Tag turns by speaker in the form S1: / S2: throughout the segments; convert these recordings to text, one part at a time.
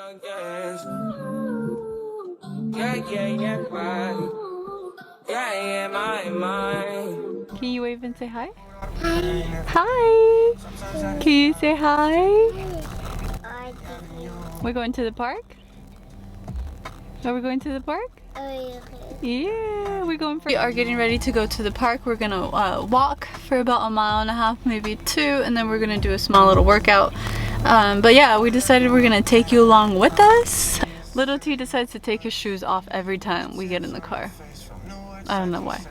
S1: Can you wave and say hi? Hi! Can you say hi? We're going to the park? Are we going to the park? Yeah, we are getting ready to go to the park. We're gonna walk for about 1.5 miles, maybe 2, and then we're gonna do a small little workout. But yeah, we decided we're gonna take you along with us. Little T decides to take his shoes off every time we get in the car. I don't know why.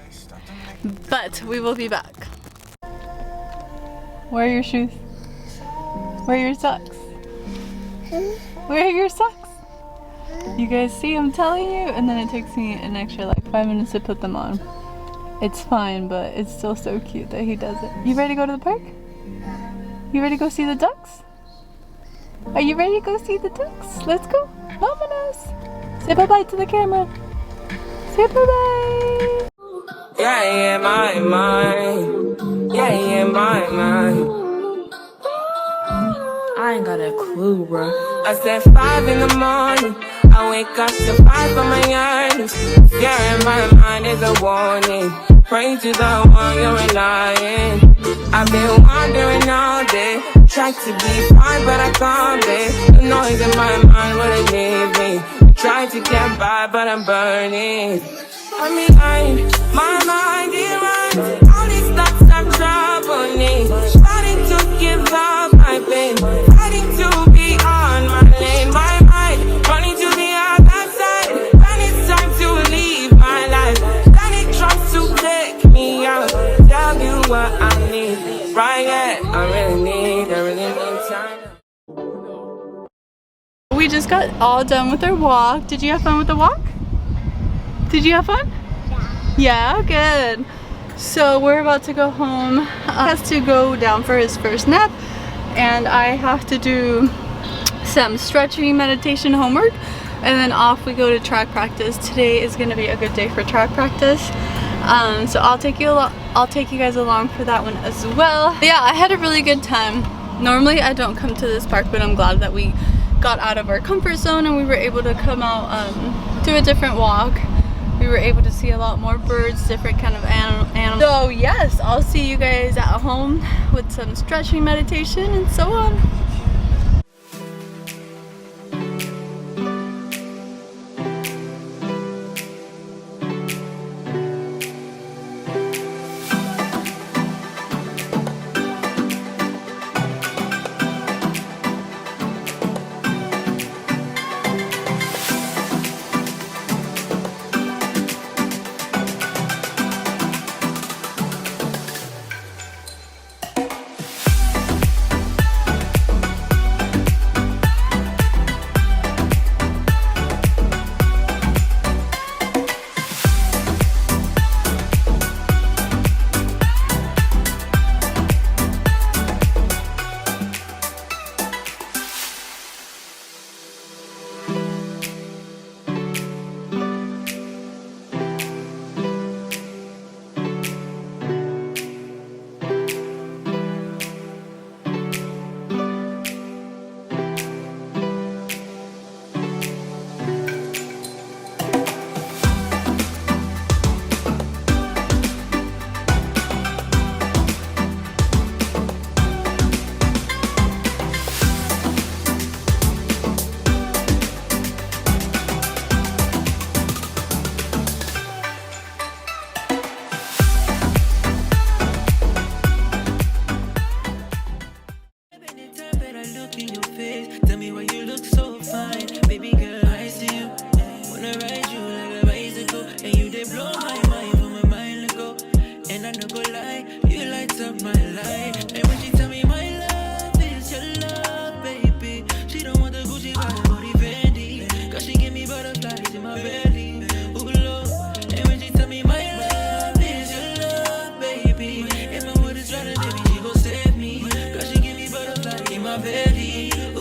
S1: But we will be back. Where are your shoes? Where are your socks? Where are your socks? You guys see, I'm telling you, and then it takes me an extra like 5 minutes to put them on. It's fine, but it's still so cute that he does it. You ready to go to the park? You ready to go see the ducks? Are you ready to go see the ducks? Let's go. Vámonos. Say bye-bye to the camera. Say bye-bye. Yeah, my mind. Yeah, my mind. I ain't got a clue, bro. I said 5 in the morning. I wake up to 5 for my earnings. Yeah, in my mind is a warning. Pray to the one you're relying. I've been wandering all day. Tried to be fine, but I can't be. The noise in my mind wouldn't leave me. Tried to get by, but I'm burning. I'm behind, my mind is right. All these thoughts have troubled me. Starting to give up my pain. Fighting to be on my lane. My mind running to the other side. When it's time to leave my life. Then it tries to take me out. Tell you what I need. Right, yeah, I really need time. We just got all done with our walk. Did you have fun with the walk? Did you have fun? Yeah, good. So we're about to go home. He has to go down for his first nap, and I have to do some stretching meditation homework, and then off we go to track practice. Today is going to be a good day for track practice. So I'll take you guys along for that one as well. But yeah, I had a really good time. Normally I don't come to this park, but I'm glad that we got out of our comfort zone and we were able to come out do a different walk. We were able to see a lot more birds, different kind of animals. So yes, I'll see you guys at home with some stretching meditation and so on.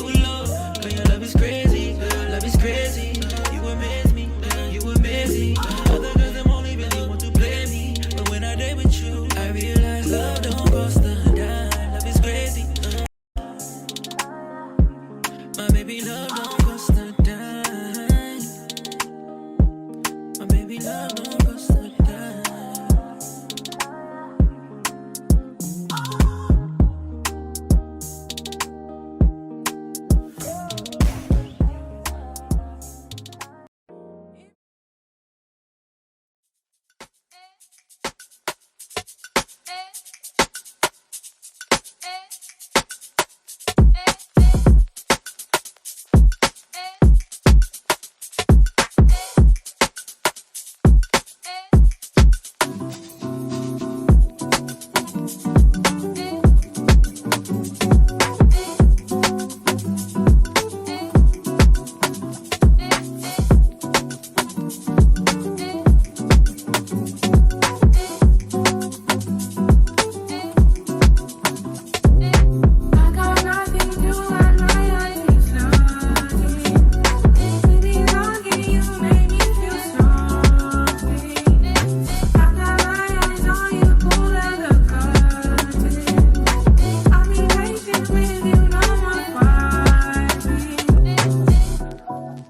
S2: Ooh, Lord, girl, your love is crazy.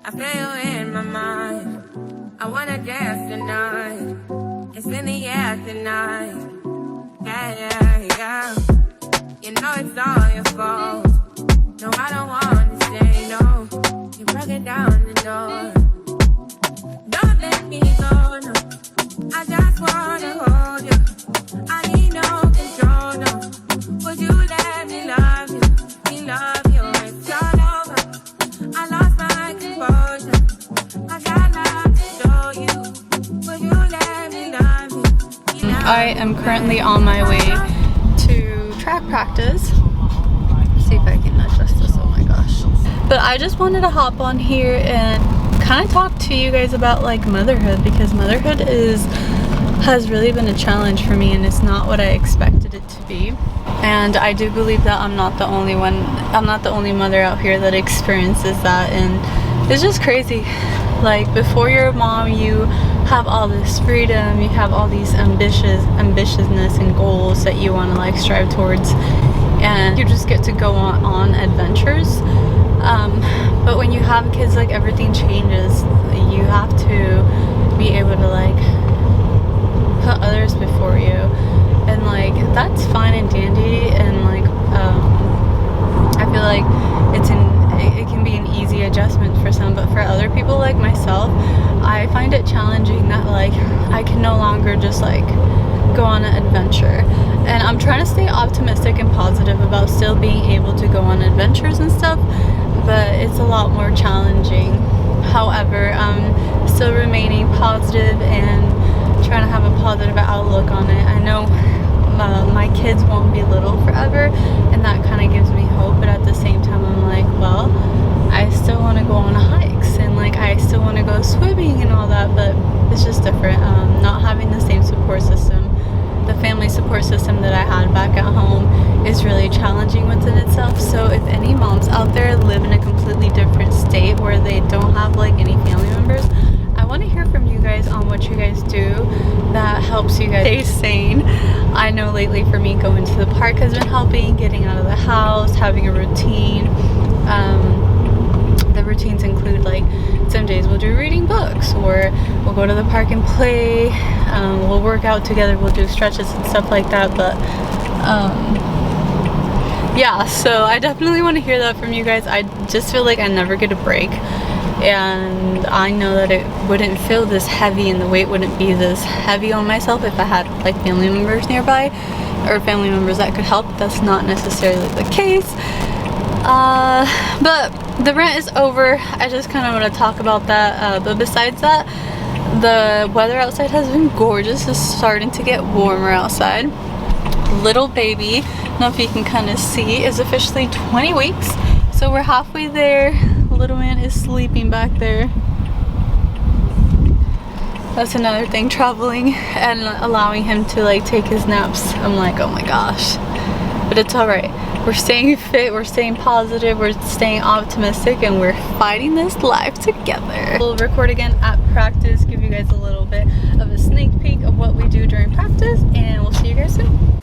S1: I feel you in my mind. I wanna dance tonight. It's in the air tonight. Yeah, yeah, yeah. You know it's all your fault. No, I don't wanna say no. You broke it down the door. Don't let me go, no. I just wanna hold you. I need no control, no. Would you let me love you? Me love you, it's all over. I lost my composure. I got love to show you. Would you let me love you? Me love
S2: I am currently on my way to track practice. See if I can adjust this, oh my gosh. But I just wanted to hop on here and kind of talk to you guys about like motherhood, because motherhood has really been a challenge for me, and it's not what I expected it to be. And I do believe that I'm not the only mother out here that experiences that, and it's just crazy. Like, before you're a mom, you have all this freedom, you have all these ambitiousness and goals that you want to like strive towards, and you just get to go on adventures. But when you have kids, like, everything changes. You have to be able to like put others before you, and like that's fine and dandy, and like I feel like it can be an easy adjustment for some, but for other people like myself, I find it challenging that like I can no longer just like go on an adventure. And I'm trying to stay optimistic and positive about still being able to go on adventures and stuff, but it's a lot more challenging. However, I'm still remaining positive and trying to have a positive outlook on it. I know my kids won't be little forever, and that kind of gives me hope, but at the same time I'm like, well, I still want to go on hikes, and like I still want to go swimming and all that, but it's just different. Not having the same support system, the family support system that I had back at home, is really challenging within itself. So if any moms out there live in a completely different state where they don't have like any family members, I want to hear from you guys on what you guys do that helps you guys stay sane. I know lately for me, going to the park has been helping, getting out of the house, having a routine. The routines include like some days we'll do reading books, or we'll go to the park and play, we'll work out together, we'll do stretches and stuff like that. But yeah, so I definitely want to hear that from you guys. I just feel like I never get a break, and I know that it wouldn't feel this heavy and the weight wouldn't be this heavy on myself if I had like family members nearby, or family members that could help. That's not necessarily the case. But the rant is over. I just kind of want to talk about that. But besides that, the weather outside has been gorgeous. It's starting to get warmer outside. Little baby, I don't know if you can kind of see, is officially 20 weeks. So we're halfway there. Little man is sleeping back there. That's another thing, traveling and allowing him to like take his naps. I'm like, oh my gosh. But it's alright. We're staying fit, we're staying positive, we're staying optimistic, and we're fighting this life together. We'll record again at practice, give you guys a little bit of a sneak peek of what we do during practice, and we'll see you guys soon.